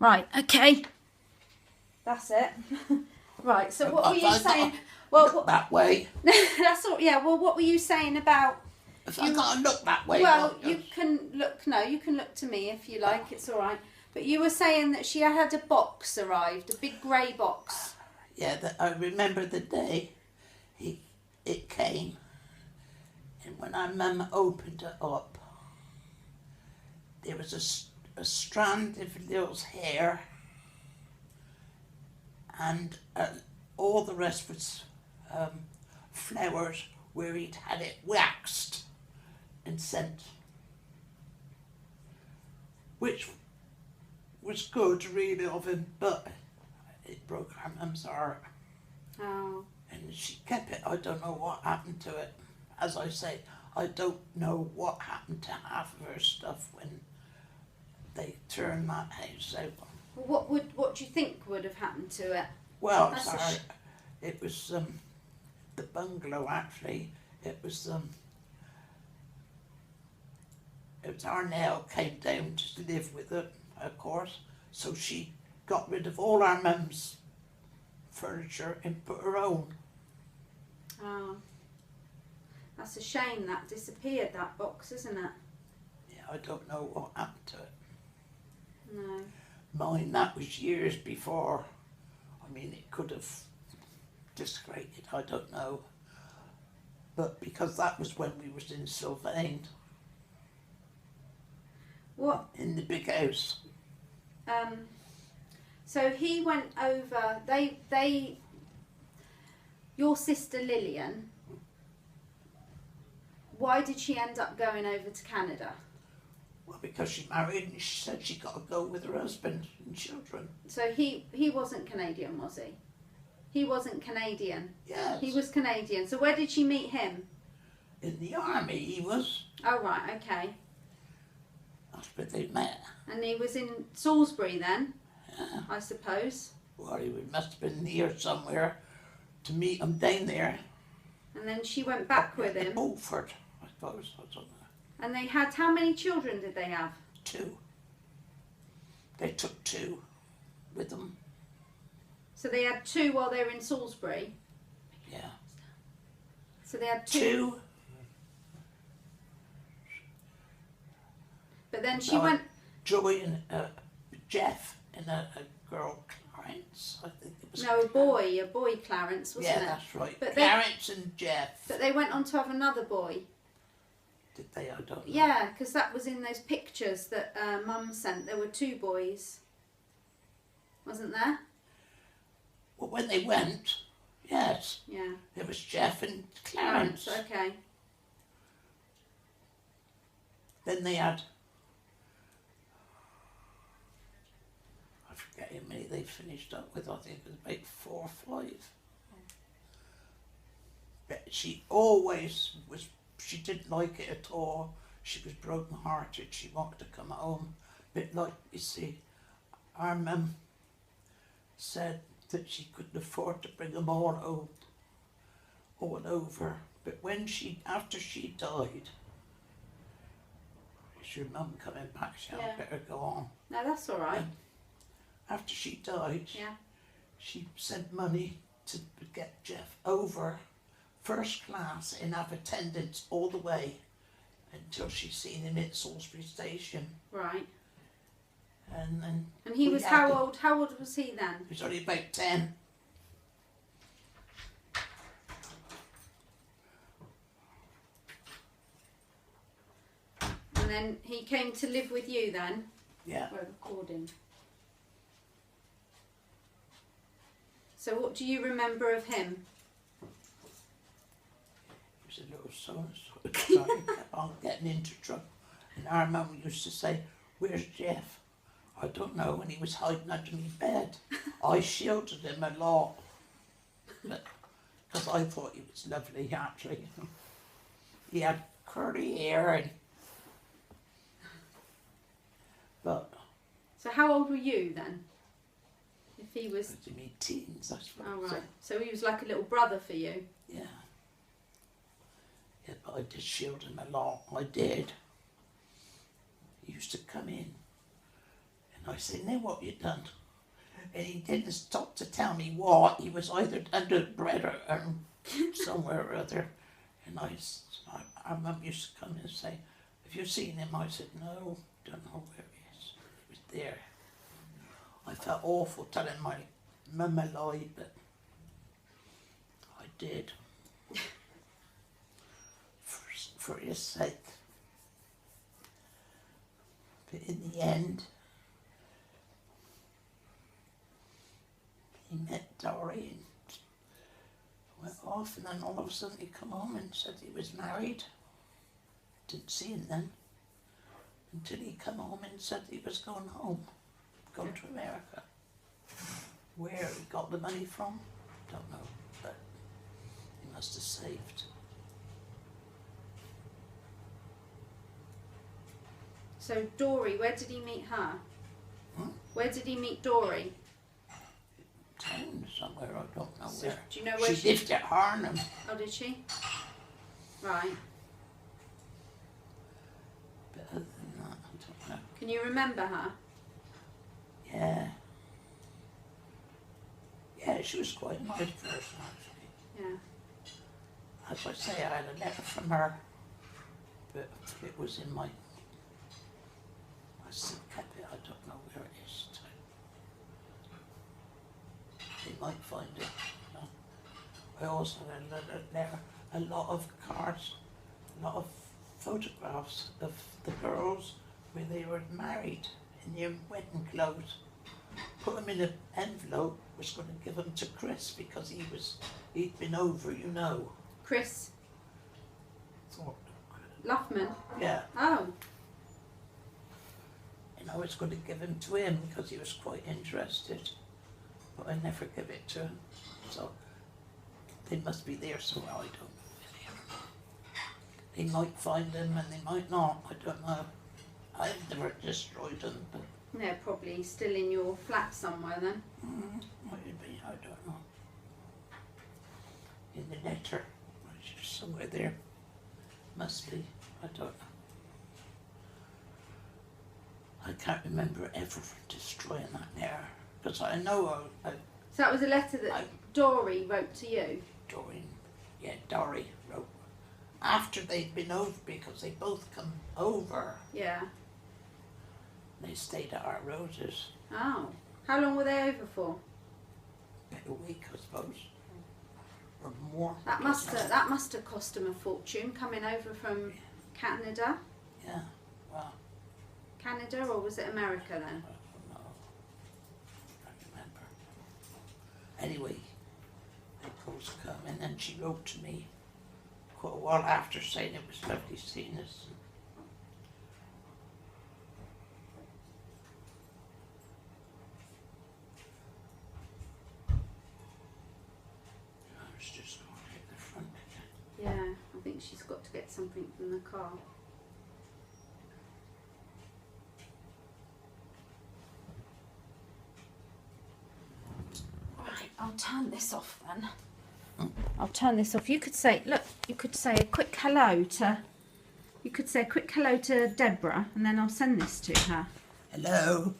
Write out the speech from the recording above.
Right, okay. That's it. Right, so what were you saying? Well, look that way. That's all. Yeah. Well, what were you saying about? If I can't look that way. Well, you can look. No, you can look to me if you like. It's all right. But you were saying that she had a box arrived, a big grey box. Yeah, I remember the day it came, and when our mum opened it up, there was a strand of Lil's hair, and all the rest was flowers where he'd had it waxed and sent, which was good really of him, but it broke our mum's heart. Oh. And she kept it. I don't know what happened to it. As I say, I don't know what happened to half of her stuff when they turned that house out. Well, what do you think would have happened to it? Well, sorry, it was the bungalow actually. It was Arnell came down to live with it, of course. So she got rid of all our mum's furniture and put her own. Oh. That's a shame that disappeared, that box, isn't it? Yeah, I don't know what happened to it. No. Mine, that was years before. I mean, it could have discredited, I don't know. But because that was when we was in Sylvain. What? In the big house. So he went over, your sister Lillian, why did she end up going over to Canada? Well, because she married and she said she got to go with her husband and children. So he wasn't Canadian, was he? He wasn't Canadian? Yes. He was Canadian. So where did she meet him? In the army he was. Oh, right, okay. That's where they met. And he was in Salisbury then, Yeah. I suppose. Well, he must have been near somewhere to meet him down there. And then she went back with him. Beaufort, I suppose. I don't know. And they had, how many children did they have? 2. They took 2 with them. So they had 2 while they were in Salisbury? Yeah. So they had 2. 2. But then she went... Joey and Jeff and a girl, Clarence, I think it was. No, a boy Clarence, wasn't it? Yeah, that's right. But Clarence and Jeff. But they went on to have another boy. Did they? I don't know. Yeah, because that was in those pictures that Mum sent. There were 2 boys. Wasn't there? Well, when they went, yes. Yeah. There was Jeff and Clarence. Okay. Then they had, I forget how many they finished up with. I think it was about 4 or 5. But she always was, she didn't like it at all. She was broken hearted. She wanted to come home. But like, you see, our mum said that she couldn't afford to bring them all home, all over. But when after she died, is your mum coming back? She had better go on. No, that's all right. After she died, Yeah. she sent money to get Jeff over first class and have attendance all the way until she seen him at Salisbury Station. Right. And then. And he was how old? How old was he then? He was only about 10. And then he came to live with you then? Yeah. We're recording. So what do you remember of him? He was a little son, he kept on getting into trouble. And our mum used to say, "Where's Jeff?" I don't know, when he was hiding under my bed. I shielded him a lot. Because I thought he was lovely, actually. He had curly hair and... But... So how old were you then? If he was... in my teens, I suppose. Oh, right. So he was like a little brother for you? Yeah. Yeah, but I did shield him a lot. I did. He used to come in and And I said, now what you done? And he didn't stop to tell me what. He was either under the bread or somewhere or other. And our mum used to come and say, have you seen him? I said, no, don't know where he is. He was there. I felt awful telling my mum a lie, but I did. For his sake. But in the end, he met Dory and went off, and then all of a sudden he come home and said he was married. Didn't see him then, until he come home and said he was going home, going to America. Where he got the money from, don't know, but he must have saved. So Dory, where did he meet her? Hmm? Where did he meet Dory? Town somewhere, I don't know So where. do you know where She lived at Harnham. Oh, did she? Right. But other than that, I don't know. Can you remember her? Yeah. Yeah, she was quite a nice person, actually. Yeah. As I say, I had a letter from her, but it was in my... I still kept it, I don't know where it is. They might find it. You know. I also had a letter, a lot of cards, a lot of photographs of the girls where they were married in their wedding clothes. Put them in an envelope, was going to give them to Chris because he'd been over, you know. Chris Thought, Luffman. yeah, Oh. and I was going to give him to him because he was quite interested, but I never give it to him. So they must be there somewhere, I don't know where they are. They might find them and they might not, I don't know. I've never destroyed them, but They're probably still in your flat somewhere then. might be, I don't know. In the letter, it's somewhere there. Must be, I don't know. I can't remember ever destroying that letter, because I know I So that was a letter that Dory wrote to you? Dory wrote. After they'd been over, because they both come over, Yeah. they stayed at our Roses. Oh. How long were they over for? About a week, I suppose. Or more. That must have cost them a fortune coming over from Canada. Yeah, well, Canada, or was it America then? I don't know. I can't remember. Anyway, they both come, and then she wrote to me quite a while after saying it was lovely seeing us. I was just going to hit the front again. Yeah, I think she's got to get something from the car. Right, I'll turn this off then. I'll turn this off. You could say, look, you could say a quick hello to, you could say a quick hello to Deborah, and then I'll send this to her. Hello.